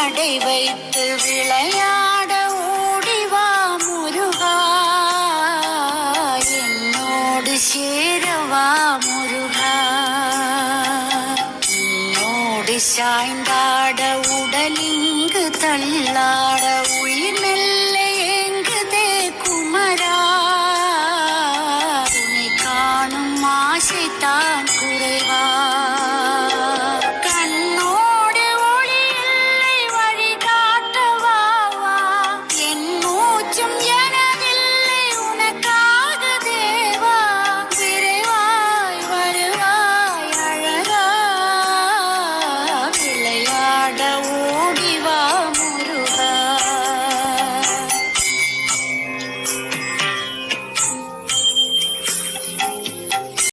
நடை வைத்து விளையாட ஓடிவா முருகா, என்னோடு சேரவா முருகா. என்னோடு சாய்ந்தாட உடலிங்கு தள்ளாட உயிர் மெல்ல ஏங்குதே குமரா, உன்னை காணும் ஆசை